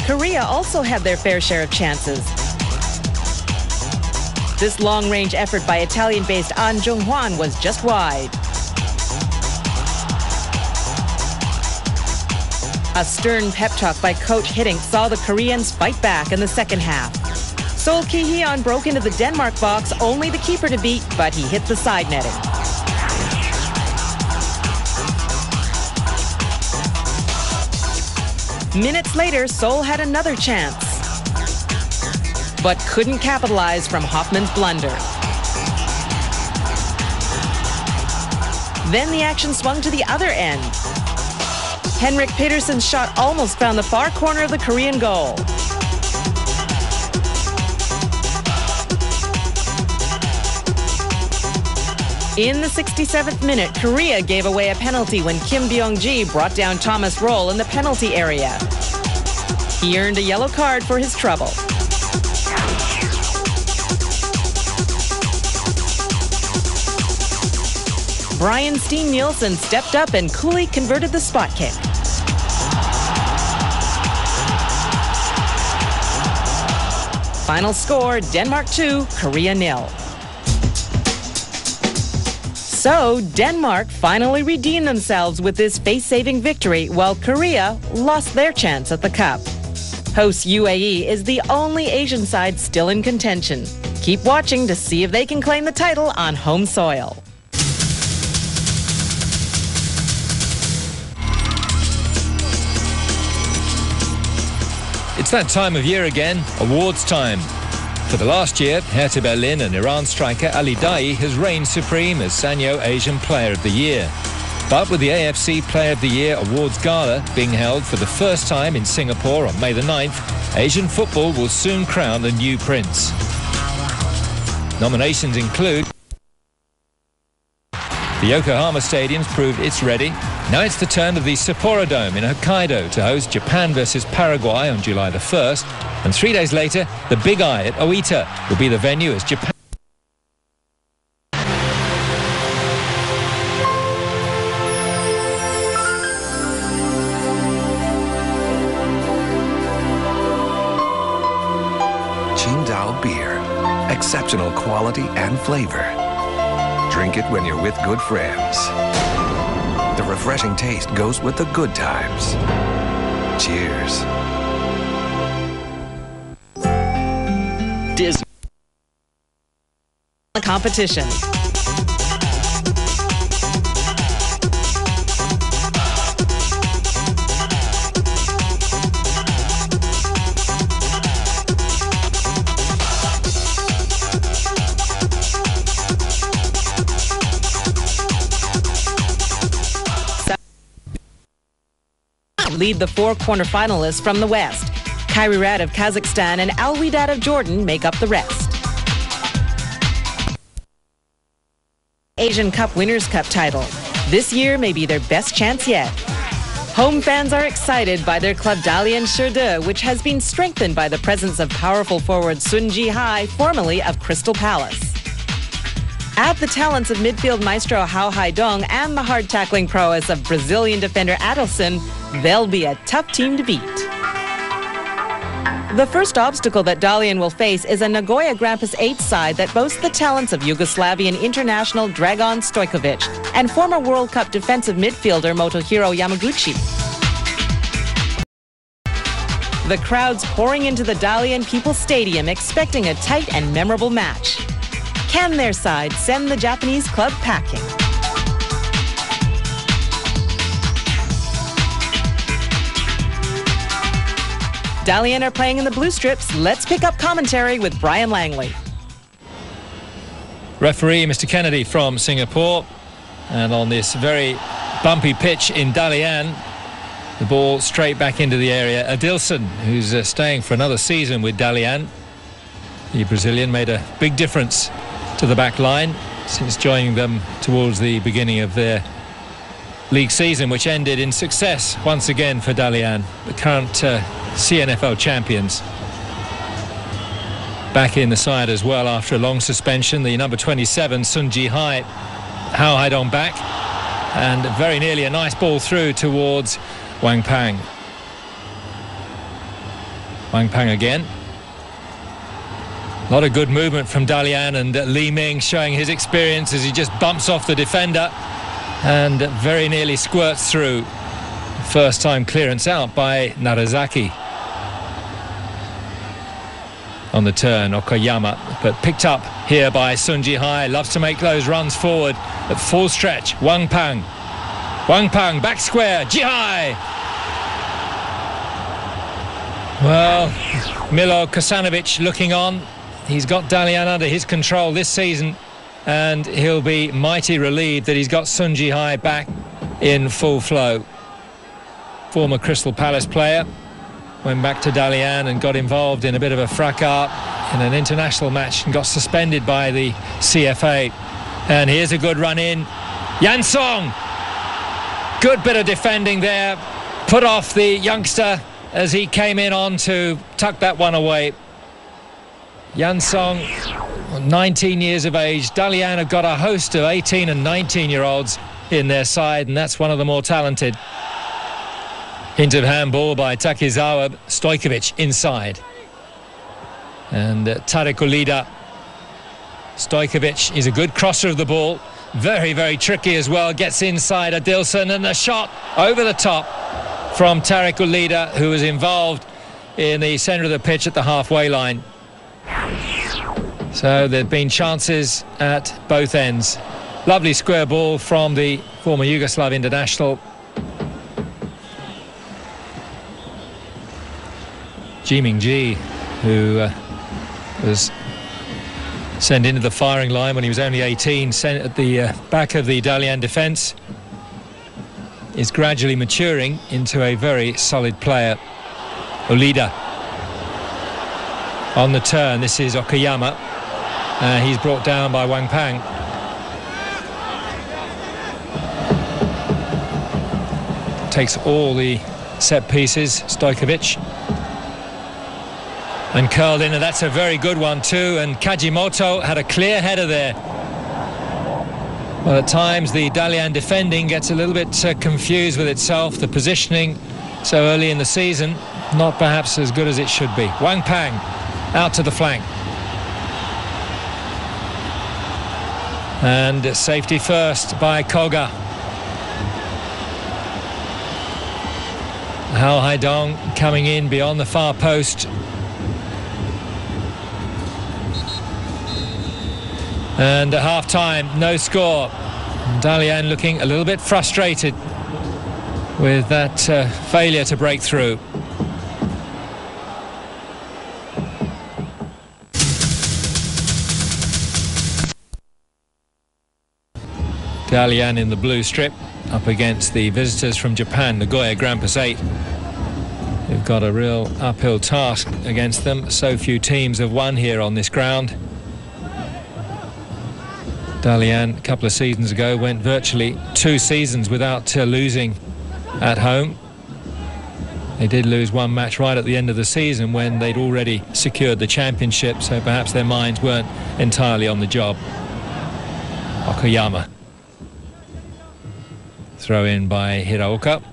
Korea also had their fair share of chances. This long-range effort by Italian-based An Jung-hwan was just wide. A stern pep talk by coach Hiddink saw the Koreans fight back in the second half. Sol Ki-hyun broke into the Denmark box, only the keeper to beat, but he hit the side netting. Minutes later, Seoul had another chance, but couldn't capitalize from Hoffman's blunder. Then the action swung to the other end. Henrik Petersen's shot almost found the far corner of the Korean goal. In the 67th minute, Korea gave away a penalty when Kim Byung-ji brought down Thomas Roll in the penalty area. He earned a yellow card for his trouble. Brian Steen Nielsen stepped up and coolly converted the spot kick. Final score, Denmark 2, Korea 0. So, Denmark finally redeemed themselves with this face-saving victory, while Korea lost their chance at the Cup. Host UAE is the only Asian side still in contention. Keep watching to see if they can claim the title on home soil. It's that time of year again, awards time. For the last year, Hertha Berlin and Iran striker Ali Daei has reigned supreme as Sanyo Asian Player of the Year. But with the AFC Player of the Year Awards Gala being held for the first time in Singapore on May the 9th, Asian football will soon crown a new prince. Nominations include the Yokohama Stadium's proved it's ready. Now it's the turn of the Sapporo Dome in Hokkaido to host Japan versus Paraguay on July the 1st. And 3 days later, the Big Eye at Oita will be the venue as Japan. Qingdao beer. Exceptional quality and flavor. Drink it when you're with good friends. The refreshing taste goes with the good times. Cheers. Disney competition. Lead the four quarterfinalists from the West. Kairat of Kazakhstan and Al Wihdat of Jordan make up the rest. Asian Cup Winners' Cup title. This year may be their best chance yet. Home fans are excited by their club Dalian Sherde, which has been strengthened by the presence of powerful forward Sun Ji-hai, formerly of Crystal Palace. Add the talents of midfield maestro Hao Hai-dong and the hard-tackling prowess of Brazilian defender Adelson, they'll be a tough team to beat. The first obstacle that Dalian will face is a Nagoya Grampus 8 side that boasts the talents of Yugoslavian international Dragan Stojkovic and former World Cup defensive midfielder Motohiro Yamaguchi. The crowd's pouring into the Dalian People's Stadium expecting a tight and memorable match. Can their side send the Japanese club packing? Dalian are playing in the blue strips. Let's pick up commentary with Brian Langley. Referee Mr. Kennedy from Singapore. And on this very bumpy pitch in Dalian, the ball straight back into the area. Adilson, who's staying for another season with Dalian. The Brazilian made a big difference to the back line since joining them towards the beginning of their league season, which ended in success once again for Dalian, the current CNFL champions. Back in the side as well after a long suspension, the number 27 Sun Ji-hai, Hao Hai-dong back, and very nearly a nice ball through towards Wang Pang. Wang Pang again. A lot of good movement from Dalian, and Li Ming showing his experience as he just bumps off the defender and very nearly squirts through. First time clearance out by Narazaki. On the turn, Okayama, but picked up here by Sun Jihai. Loves to make those runs forward at full stretch. Wang Pang. Wang Pang, back square. Jihai! Well, Milo Kosanovic looking on. He's got Dalian under his control this season, and he'll be mighty relieved that he's got Sun Jihai back in full flow. Former Crystal Palace player. Went back to Dalian and got involved in a bit of a fracas in an international match and got suspended by the CFA. And here's a good run in. Yan Song! Good bit of defending there. Put off the youngster as he came in on to tuck that one away. Yan Song, 19 years of age. Dalian have got a host of 18 and 19-year-olds in their side, and that's one of the more talented. Hint of handball by Takizawa. Stojkovic inside. And Tarek Ulida. Stojkovic is a good crosser of the ball. Very, very tricky as well. Gets inside Adilson, and the shot over the top from Tarek Ulida, who was involved in the centre of the pitch at the halfway line. So there have been chances at both ends. Lovely square ball from the former Yugoslav international. Ji Ming-ji, who was sent into the firing line when he was only 18, sent at the back of the Dalian defence, is gradually maturing into a very solid player. Olida on the turn. This is Okayama. He's brought down by Wang Pang. Takes all the set pieces, Stojkovic. And curled in, and that's a very good one too. And Kajimoto had a clear header there. Well, at times the Dalian defending gets a little bit confused with itself. The positioning so early in the season, not perhaps as good as it should be. Wang Pang out to the flank. And safety first by Koga. Hao Haidong coming in beyond the far post. And at half-time, no score. Dalian looking a little bit frustrated with that failure to break through. Dalian in the blue strip up against the visitors from Japan, Nagoya Grampus 8. They've got a real uphill task against them. So few teams have won here on this ground. Dalian, a couple of seasons ago, went virtually 2 seasons without losing at home. They did lose one match right at the end of the season when they'd already secured the championship, so perhaps their minds weren't entirely on the job. Okayama. Throw in by Hiraoka.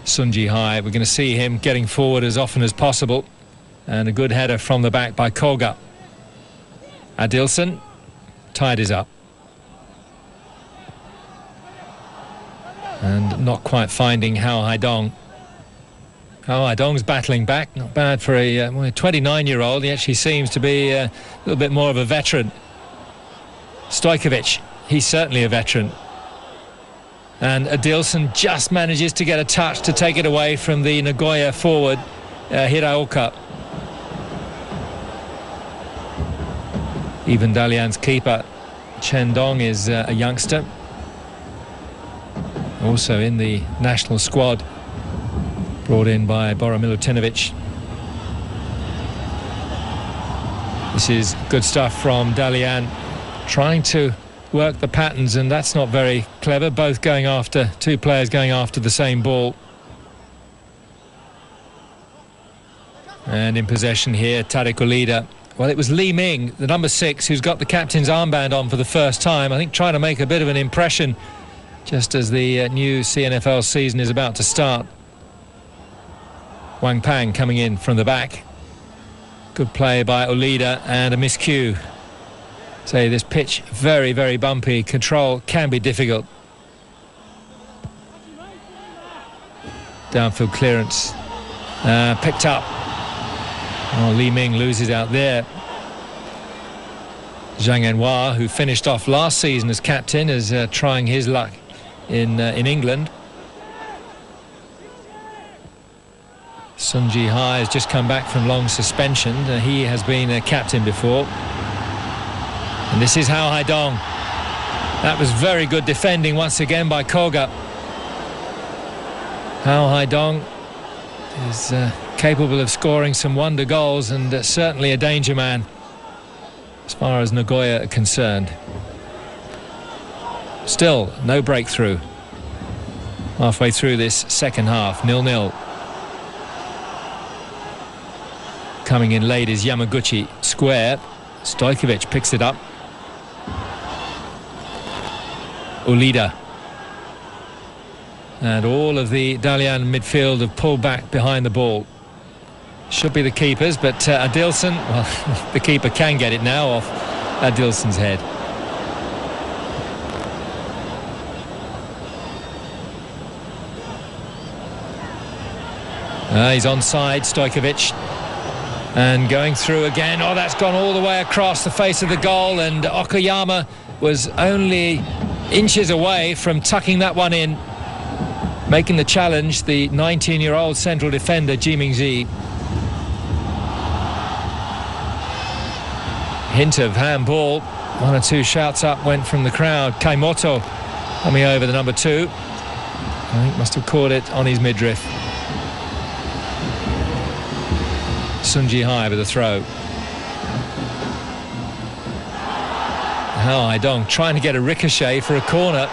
Sun Jihai, we're going to see him getting forward as often as possible. And a good header from the back by Koga. Adilson tidies up. And not quite finding Hao Haidong. Hao Haidong's battling back. Not bad for a 29-year-old. He actually seems to be a little bit more of a veteran. Stojkovic, he's certainly a veteran. And Adilson just manages to get a touch to take it away from the Nagoya forward, Hiraoka. Even Dalian's keeper, Chen Dong, is a youngster. Also in the national squad, brought in by Bora Milutinovic. This is good stuff from Dalian, trying to work the patterns, and that's not very clever. Both going after, 2 players going after the same ball. And in possession here, Tarek Ulida. Well, it was Li Ming, the number 6, who's got the captain's armband on for the first time. I think trying to make a bit of an impression just as the new CNFL season is about to start. Wang Pang coming in from the back. Good play by Olida and a miscue. Say this pitch very, very bumpy. Control can be difficult. Downfield clearance picked up. Oh, Li Ming loses out there. Zhang Anhua, who finished off last season as captain, is trying his luck in England. Sun Ji-hai has just come back from long suspension. He has been a captain before. And this is Hao Haidong. That was very good defending once again by Koga. Hao Haidong is capable of scoring some wonder goals and certainly a danger man as far as Nagoya are concerned. Still no breakthrough. Halfway through this second half, 0-0. Coming in late is Yamaguchi. Square. Stojkovic picks it up. Olida. And all of the Dalian midfield have pulled back behind the ball. Should be the keepers, but Adilson, well, the keeper can get it now off Adilson's head. He's onside, Stojkovic. And going through again. Oh, that's gone all the way across the face of the goal, and Okayama was only inches away from tucking that one in. Making the challenge, the 19-year-old central defender, Ji Mingzi. Hint of handball. One or two shouts up went from the crowd. Kaimoto coming over the number 2. I think must have caught it on his midriff. Sun Ji-hai with a throw. Hao Haidong trying to get a ricochet for a corner.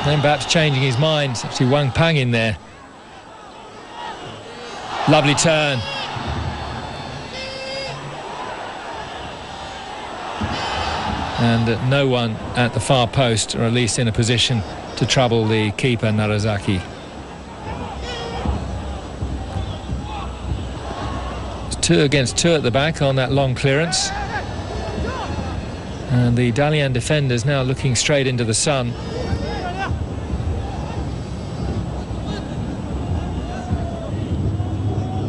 Then perhaps changing his mind. It's actually Wang Pang in there. Lovely turn. And no one at the far post, or at least in a position to trouble the keeper, Narazaki. It's 2 against 2 at the back on that long clearance. And the Dalian defenders now looking straight into the sun.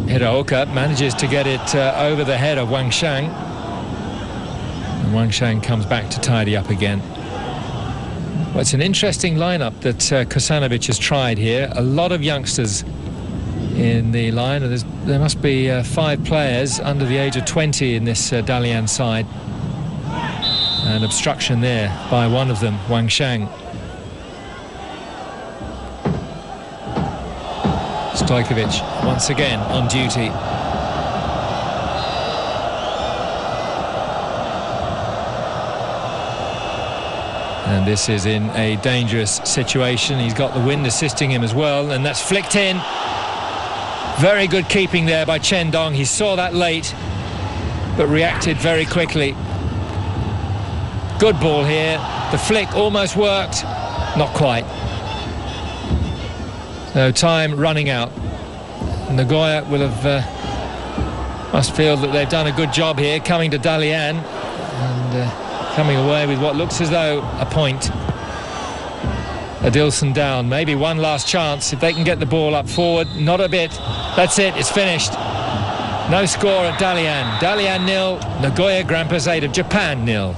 Hiraoka manages to get it over the head of Wang Shang. And Wang Shang comes back to tidy up again. Well, it's an interesting lineup that Kosanovic has tried here. A lot of youngsters in the line. And there must be 5 players under the age of 20 in this Dalian side. An obstruction there by one of them, Wang Shang. Stojkovic once again on duty. And this is in a dangerous situation. He's got the wind assisting him as well, and that's flicked in. Very good keeping there by Chen Dong. He saw that late, but reacted very quickly. Good ball here. The flick almost worked. Not quite. So time running out. Nagoya will have must feel that they've done a good job here coming to Dalian and coming away with what looks as though a point. Adilson down, maybe one last chance if they can get the ball up forward. Not a bit. That's it, it's finished. No score at Dalian. Dalian 0, Nagoya Grampus 8 of Japan 0.